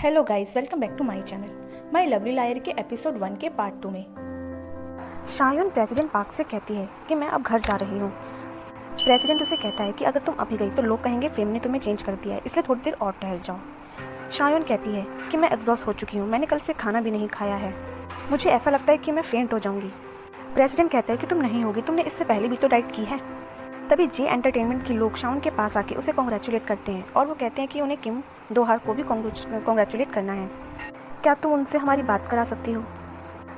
Hello guys, welcome back to my channel. My lovely liar के episode 1 के part 2 में शायून president park से कहती है कि मैं अब घर जा रही हूँ। प्रेसिडेंट उसे कहता है कि अगर तुम अभी गई तो लोग कहेंगे फेम ने तुम्हें चेंज कर दिया है, इसलिए थोड़ी देर और ठहर जाओ। शायून कहती है कि मैं एग्जॉस्ट हो चुकी हूँ, मैंने कल से खाना भी नहीं खाया है, मुझे ऐसा लगता है कि मैं फेंट हो जाऊँगी। प्रेसिडेंट कहता है कि तुम नहीं होगी, तुमने इससे पहले भी तो डाइट की है। तभी जे एंटरटेनमेंट के लोग शाओन के पास आके उसे कॉन्ग्रेचुलेट करते हैं और वो कहते हैं कि उन्हें किम दोहा को भी कॉन्ग्रेचुलेट करना है। क्या तुम उनसे हमारी बात करा सकती हो?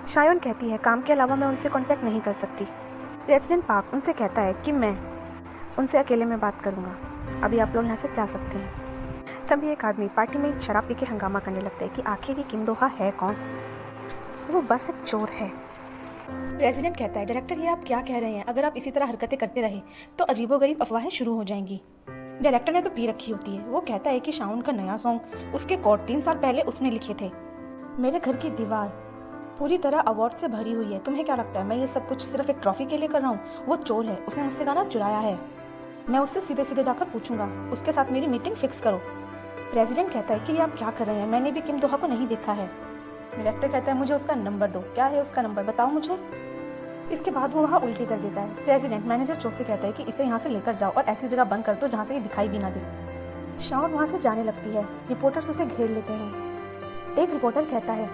शायोन कहती है काम के अलावा मैं उनसे कांटेक्ट नहीं कर सकती। प्रेसिडेंट पार्क उनसे कहता है कि मैं उनसे अकेले में बात करूँगा, अभी आप लोग यहाँ से जा सकते हैं। तभी एक आदमी पार्टी में शराब पी के हंगामा करने लगता है कि आखिर ये किम दोहा है कौन? वो बस एक चोर है। प्रेसिडेंट कहता है डायरेक्टर ये आप क्या कह रहे हैं, अगर आप इसी तरह हरकतें करते रहे तो अजीबोगरीब अफवाहें शुरू हो जाएंगी। डायरेक्टर ने तो पी रखी होती है। वो कहता है कि शाओन का नया सॉन्ग उसके कोट 3 साल पहले उसने लिखे थे। मेरे घर की दीवार पूरी तरह अवार्ड से भरी हुई है, तुम्हें क्या लगता है मैं ये सब कुछ सिर्फ एक ट्रॉफी के लिए कर रहा हूँ? वो चोर है, उसने मुझसे गाना चुराया है, मैं उससे सीधे सीधे जाकर पूछूंगा, उसके साथ मेरी मीटिंग फिक्स करो। प्रेसिडेंट कहता है कि ये आप क्या कर रहे हैं, मैंने भी किम दोहा को नहीं देखा है। डायरेक्टर कहता है मुझे उसका नंबर दो, क्या है उसका नंबर बताओ मुझे। इसके बाद वो वहाँ उल्टी कर देता है। प्रेसिडेंट मैनेजर चो से कहता है कि इसे यहाँ से लेकर जाओ और ऐसी जगह बंद कर दो जहाँ से ये दिखाई भी ना दे। शाओन वहाँ से जाने लगती है, रिपोर्टर्स उसे घेर लेते हैं। एक रिपोर्टर कहता है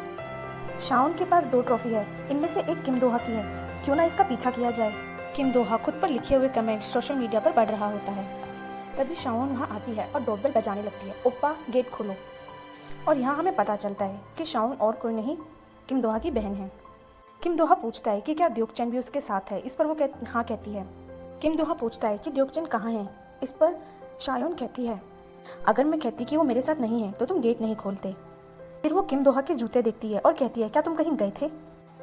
शाओन के पास 2 ट्रॉफी है, इनमें से एक किम दोहा की है, क्यों ना इसका पीछा किया जाए। किम दोहा खुद पर लिखे हुए कमेंट सोशल मीडिया पर बढ़ रहा होता है। तभी शाओन वहाँ आती है और डोरबेल बजाने लगती है, ओप्पा गेट खोलो। और यहाँ हमें पता चलता है कि शाओन और कोई नहीं किम दोहा की बहन है। किम दोहा पूछता है कि क्या द्योकचन भी उसके साथ है, इस पर वो हाँ कहती है। किम दोहा पूछता है कि द्योकचन कहाँ है, इस पर शायोन कहती है अगर मैं कहती कि वो मेरे साथ नहीं है तो तुम गेट नहीं खोलते। फिर वो किम दोहा के जूते देखती है और कहती है क्या तुम कहीं गए थे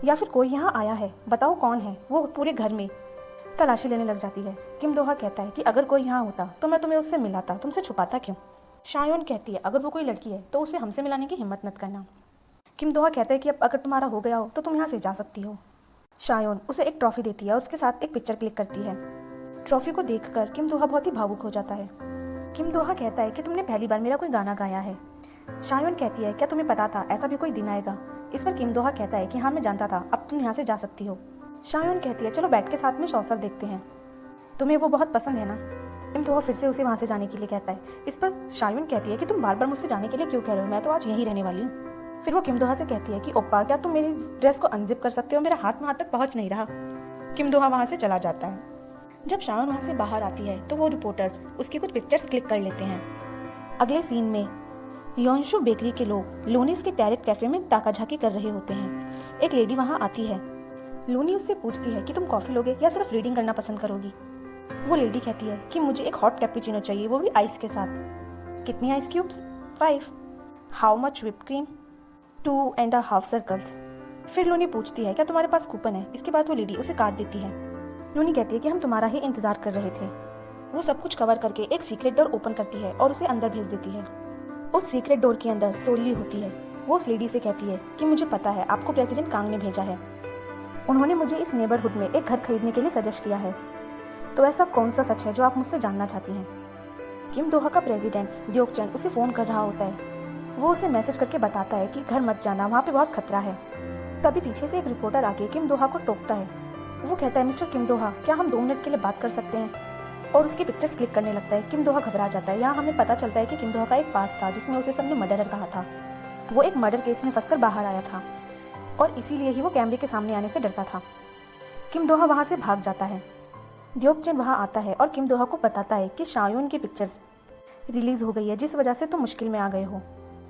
या फिर कोई यहाँ आया है, बताओ कौन है। वो पूरे घर में तलाशी लेने लग जाती है। किम दोहा कहता है कि अगर कोई यहाँ होता तो मैं तुम्हें उससे मिलाता, तुमसे छुपाता क्यों। शायोन कहती है अगर वो कोई लड़की है तो उसे हमसे मिलाने की हिम्मत मत करना। किम दोहा कहता है कि अब अगर तुम्हारा हो गया हो तो तुम यहाँ से जा सकती हो। शायोन उसे एक ट्रॉफी देती है और उसके साथ एक पिक्चर क्लिक करती है। ट्रॉफी को देखकर किम दोहा बहुत ही भावुक हो जाता है। किम दोहा कहता है कि तुमने पहली बार मेरा कोई गाना गाया है। शायोन कहती है क्या तुम्हें पता था ऐसा भी कोई दिन आएगा। इस पर किम दोहा कहता है कि हाँ मैं जानता था, अब तुम यहाँ से जा सकती हो। शायोन कहती है चलो बैठ के साथ में सौसर देखते हैं, तुम्हें वो बहुत पसंद है ना। किम दोहा फिर से उसे वहाँ से जाने के लिए कहता है। इस पर शायोन कहती है कि तुम बार बार मुझसे जाने के लिए क्यों कह रहे हो, मैं तो आज यहीं रहने वाली हूँ। फिर वो किम दोहा से कहती है कि ओप्पा क्या तुम मेरी ड्रेस को अनजिप कर सकते हो, मेरा हाथ वहाँ तक पहुँच नहीं रहा। किम दोहा वहाँ से चला जाता है। जब शाओन वहाँ से बाहर आती है तो वो रिपोर्टर्स उसकी कुछ पिक्चर्स क्लिक कर लेते हैं। अगले सीन में योंशु बेकरी के लोग लूनीस के टैरेट कैफे में ताकाझाकी कर रहे होते हैं। एक लेडी वहाँ आती है। लूनी उससे पूछती है कि तुम कॉफ़ी लोगे या सिर्फ रीडिंग करना पसंद करोगी। वो लेडी कहती है कि मुझे एक हॉट कैपुचिनो चाहिए, वो भी आइस के साथ। कितनी ice cubes? 5। How much whipped cream? 2.5 circles. फिर लूनी पूछती है क्या तुम्हारे पास कूपन है। इसके बाद वो लेडी उसे काट देती है। लूनी कहती है कि हम तुम्हारा ही इंतजार कर रहे थे। वो सब कुछ कवर करके एक सीक्रेट डोर ओपन करती है और उसे अंदर भेज देती है। उस सीक्रेट डोर के अंदर सोली होती है। वो उस लेडी से कहती है कि मुझे पता है आपको प्रेसिडेंट कांग ने भेजा है, उन्होंने मुझे इस नेबरहुड में एक घर खरीदने के लिए सजेस्ट किया है, तो ऐसा कौन सा सच है जो आप मुझसे जानना चाहती हैं। किम दोहा का प्रेसिडेंट द्योकचन उसे फ़ोन कर रहा होता है। वो उसे मैसेज करके बताता है कि घर मत जाना, वहाँ पे बहुत खतरा है। तभी पीछे से एक रिपोर्टर आके किम दोहा को टोकता है। वो कहता है मिस्टर किम दोहा क्या हम 2 मिनट के लिए बात कर सकते हैं, और उसकी पिक्चर्स क्लिक करने लगता है। किम दोहा घबरा जाता है। यहाँ हमें पता चलता है कि किम दोहा का एक पास था जिसमें उसे सबने मर्डरर कहा था। वो एक मर्डर केस में फंसकर बाहर आया था और इसीलिए ही वो कैमरे के सामने आने से डरता था। किम दोहा वहाँ से भाग जाता है। द्योकचन वहाँ आता है और किम दोहा को बताता है कि शायोन की पिक्चर्स रिलीज हो गई है जिस वजह से तुम मुश्किल में आ गए हो।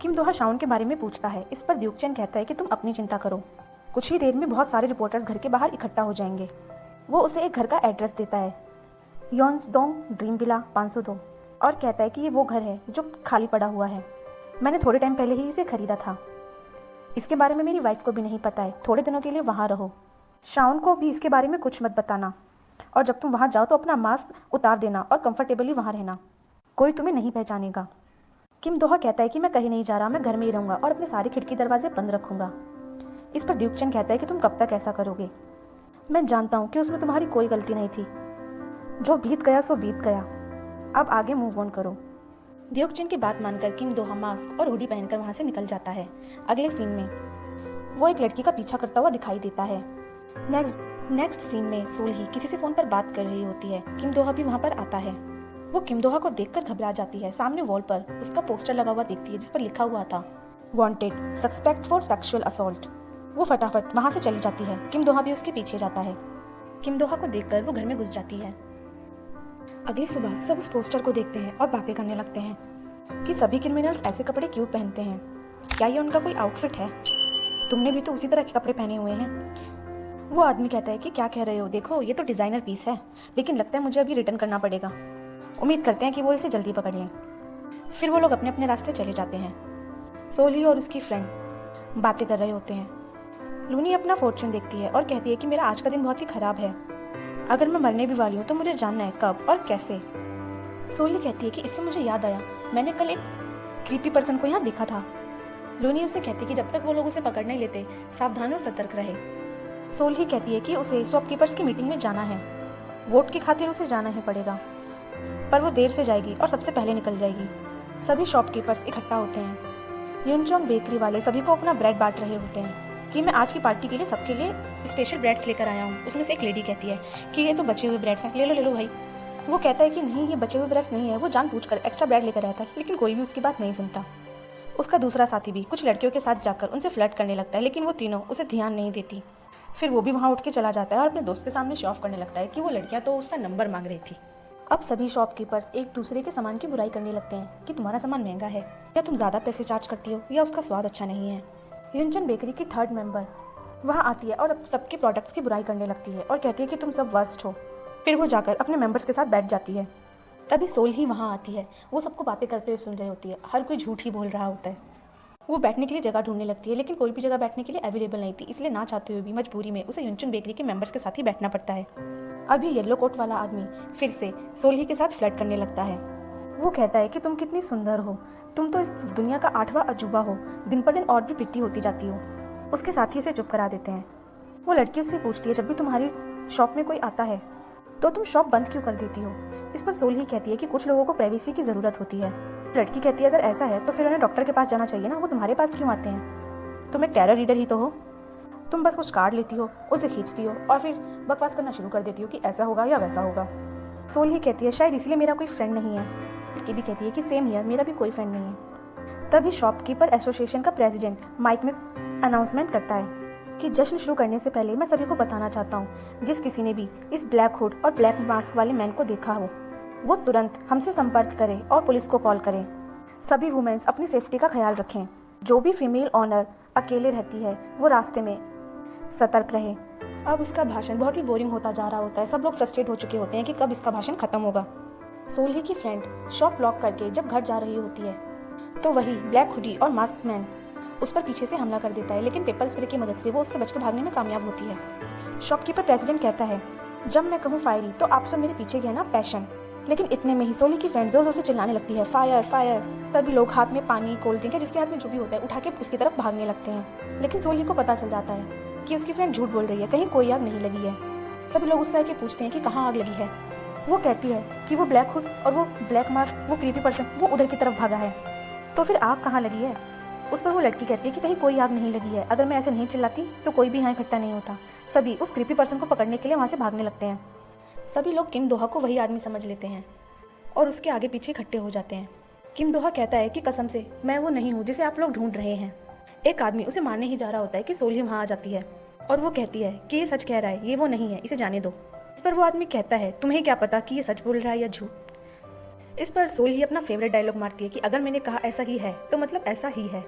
किम दोहा शाओन के बारे में पूछता है। इस पर द्योकचन कहता है कि तुम अपनी चिंता करो, कुछ ही देर में बहुत सारे रिपोर्टर्स घर के बाहर इकट्ठा हो जाएंगे। वो उसे एक घर का एड्रेस देता है, योंसडोंग ड्रीम विला 502, और कहता है कि ये वो घर है जो खाली पड़ा हुआ है, मैंने थोड़े टाइम पहले ही इसे खरीदा था, इसके बारे में मेरी वाइफ को भी नहीं पता है, थोड़े दिनों के लिए वहाँ रहो, शाओन को भी इसके बारे में कुछ मत बताना, और जब तुम वहाँ जाओ तो अपना मास्क उतार देना और कंफर्टेबली वहाँ रहना, कोई तुम्हें नहीं पहचानेगा। किम दोहा कहता है कि मैं कहीं नहीं जा रहा, मैं घर में ही रहूँगा और अपने सारे खिड़की दरवाजे बंद रखूँगा। इस पर द्योकचन कहता है कि तुम कब तक ऐसा करोगे, मैं जानता हूँ कि उसमें तुम्हारी कोई गलती नहीं थी, जो बीत गया सो बीत गया, अब आगे मूव ऑन करो। द्योकजिन की बात मानकर किम दोहा मास्क और हुडी पहनकर वहां से निकल जाता है। अगले सीन में वो एक लड़की का पीछा करता हुआ दिखाई देता है। नेक्स्ट सीन में सोलही किसी से फोन पर बात कर रही होती है। किम दोहा भी वहां पर आता है। वो किम दोहा को देखकर घबरा जाती है। सामने वॉल पर उसका पोस्टर लगा हुआ देखती है जिस पर लिखा हुआ था wanted suspect for sexual assault. वो फटाफट वहां से चली जाती है। किम दोहा भी उसके पीछे जाता है। किम दोहा को देखकर वो घर में घुस जाती है। अगली सुबह सब उस पोस्टर को देखते हैं और बातें करने लगते हैं कि सभी क्रिमिनल्स ऐसे कपड़े क्यों पहनते हैं, क्या ये उनका कोई आउटफिट है? तुमने भी तो उसी तरह के कपड़े पहने हुए हैं। वो आदमी कहता है कि क्या कह रहे हो, देखो ये तो डिज़ाइनर पीस है, लेकिन लगता है मुझे अभी रिटर्न करना पड़ेगा। उम्मीद करते हैं कि वो इसे जल्दी पकड़ लें। फिर वो लोग अपने अपने रास्ते चले जाते हैं। सोली और उसकी फ्रेंड बातें कर रहे होते हैं। लूनी अपना फॉर्चून देखती है और कहती है कि मेरा आज का दिन बहुत ही खराब है। अगर मैं मरने भी वाली हूँ तो मुझे जानना है कब और कैसे। सोली कहती है कि इससे मुझे याद आया, मैंने कल एक क्रीपी पर्सन को यहाँ देखा था। लूनी उसे कहती है कि जब तक वो लोग उसे पकड़ नहीं लेते सावधान और सतर्क रहे। सोली कहती है कि उसे शॉपकीपर्स की मीटिंग में जाना है, वोट की खातिर उसे जाना ही पड़ेगा, पर वो देर से जाएगी और सबसे पहले निकल जाएगी। सभी शॉपकीपर्स इकट्ठा होते हैं। युनचोंग बेकरी वाले सभी को अपना ब्रेड बांट रहे होते हैं कि मैं आज की पार्टी के लिए सबके लिए स्पेशल ब्रेड्स लेकर आया हूँ। उसमें से एक लेडी कहती है कि ये तो बचे हुए ब्रेड्स हैं, ले लो भाई। वो कहता है कि नहीं, ये बचे हुए ब्रेड्स नहीं है। वो जानबूझकर एक्स्ट्रा ब्रेड लेकर आया था, लेकिन कोई भी उसकी बात नहीं सुनता। उसका दूसरा साथी भी कुछ लड़कियों के साथ जाकर उनसे फ्लर्ट करने लगता है, लेकिन वो तीनों उसे ध्यान नहीं देती। फिर वो भी वहाँ उठ के चला जाता है और अपने दोस्त के सामने शो ऑफ करने लगता है कि वो लड़कियाँ तो उसका नंबर मांग रही थी। अब सभी शॉपकीपर्स एक दूसरे के सामान की बुराई करने लगते हैं कि तुम्हारा सामान महंगा है, या तुम ज़्यादा पैसे चार्ज करती हो, या उसका स्वाद अच्छा नहीं है। युनचोंग बेकरी की थर्ड मेंबर वहाँ आती है और अब सबके प्रोडक्ट्स की बुराई करने लगती है और कहती है कि तुम सब वर्स्ट हो। फिर वो जाकर अपने मेंबर्स के साथ बैठ जाती है। तभी सोल ही वहाँ आती है। वो सबको बातें करते हुए सुन रही होती है। हर कोई झूठ ही बोल रहा होता है। वो बैठने के लिए जगह ढूंढने लगती है, लेकिन कोई भी जगह बैठने के लिए अवेलेबल नहीं थी, इसलिए ना चाहते हुए भी मजबूरी में उसे युनचोंग बेकरी के मेंबर्स के साथ ही बैठना पड़ता है। अभी येलो कोट वाला आदमी फिर से सोल्ही के साथ फ्लर्ट करने लगता है। वो कहता है कि तुम कितनी सुंदर हो, तुम तो इस दुनिया का 8वां अजूबा हो, दिन पर दिन और भी पिट्टी होती जाती हो। उसके साथी उसे चुप करा देते हैं। वो लड़की उससे पूछती है, जब भी तुम्हारी शॉप में कोई आता है तो तुम शॉप बंद क्यों कर देती हो? इस पर सोल्ही कहती है कि कुछ लोगों को प्राइवेसी की ज़रूरत होती है। लड़की कहती है, अगर ऐसा है तो फिर उन्हें डॉक्टर के पास जाना चाहिए ना, वो तुम्हारे पास क्यों आते हैं? तुम एक टेरर रीडर ही तो हो। तुम बस कुछ कार्ड लेती हो, उसे खींचती हो और फिर बकवास करना शुरू कर देती हो कि ऐसा होगा या वैसा होगा। सोल्ही कहती है, शायद इसलिए मेरा कोई फ्रेंड नहीं है। लड़की भी कहती है कि सेम हियर, मेरा भी कोई फ्रेंड नहीं है। तभी शॉपकीपर एसोसिएशन का प्रेसिडेंट माइक में अनाउंसमेंट करता है कि जश्न शुरू करने से पहले मैं सभी को बताना चाहता हूँ, जिस किसी ने भी इस ब्लैक हुड और ब्लैक मास्क वाले मैन को देखा हो वो तुरंत हमसे संपर्क करें और पुलिस को कॉल करें। सभी वुमेन्स अपनी सेफ्टी का ख्याल रखें। जो भी फीमेल ऑनर अकेले रहती है वो रास्ते में सतर्क रहे। अब उसका भाषण बहुत ही बोरिंग होता जा रहा होता है। सब लोग फ्रस्ट्रेट हो चुके होते हैं कि कब इसका भाषण खत्म होगा। सोल्ही की फ्रेंड शॉप लॉक करके जब घर जा रही होती है तो वही ब्लैक हुडी और मास्क मैन उस पर पीछे से हमला कर देता है, लेकिन पेपर स्प्रे की मदद से वो उससे बचकर भागने में कामयाब होती है। शॉपकीपर प्रेसिडेंट कहता है, जब मैं कहूँ फायरी तो आप सब मेरे पीछे गए ना, पैशन। लेकिन इतने में ही सोली की फ्रेंड जोर जोर से चिल्लाने लगती है, फायर फायर। तभी लोग हाथ में पानी, कोल्ड ड्रिंक या जिसके हाथ में जो भी होता है उठा के उसकी तरफ भागने लगते हैं। लेकिन सोली को पता चल जाता है कि उसकी फ्रेंड झूठ बोल रही है, कहीं कोई आग नहीं लगी है। सभी लोग उससे आके पूछते हैं कि कहाँ आग लगी है। वो कहती है कि वो ब्लैक हुड और वो ब्लैक मास्क, वो क्रीपी पर्सन, वो उधर की तरफ भागा है। तो फिर आग कहाँ लगी है? उस पर वो लड़की कहती है कि कहीं कोई आग नहीं लगी है। अगर मैं ऐसे नहीं चिल्लाती तो कोई भी यहाँ इकट्ठा नहीं होता। सभी उस क्रीपी पर्सन को पकड़ने के लिए वहाँ से भागने लगते हैं। सभी लोग किम दोहा को वही आदमी समझ लेते हैं और उसके आगे पीछे इकट्ठे हो जाते हैं। किम दोहा कहता है कि कसम से मैं वो नहीं हूँ जिसे आप लोग ढूंढ रहे हैं। एक आदमी उसे मारने ही जा रहा होता है कि सोल्ही वहाँ आ जाती है और वो कहती है कि ये सच कह रहा है, ये वो नहीं है, इसे जाने दो। इस पर वो आदमी कहता है, तुम्हें क्या पता कि ये सच बोल रहा है या झूठ। इस पर सोल्ही अपना फेवरेट डायलॉग मारती है कि अगर मैंने कहा ऐसा ही है तो मतलब ऐसा ही है।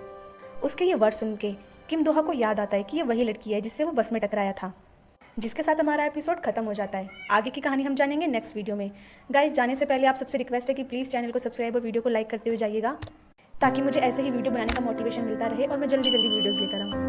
उसके ये वर्ड सुन के किम दोहा को याद आता है कि ये वही लड़की है जिससे वो बस में टकराया था। जिसके साथ हमारा एपिसोड खत्म हो जाता है। आगे की कहानी हम जानेंगे नेक्स्ट वीडियो में। गाइस, जाने से पहले आप सबसे रिक्वेस्ट है कि प्लीज़ चैनल को सब्सक्राइब और वीडियो को लाइक करते हुए जाइएगा, ताकि मुझे ऐसे ही वीडियो बनाने का मोटिवेशन मिलता रहे और मैं जल्दी वीडियोज़ लेकर आऊँ।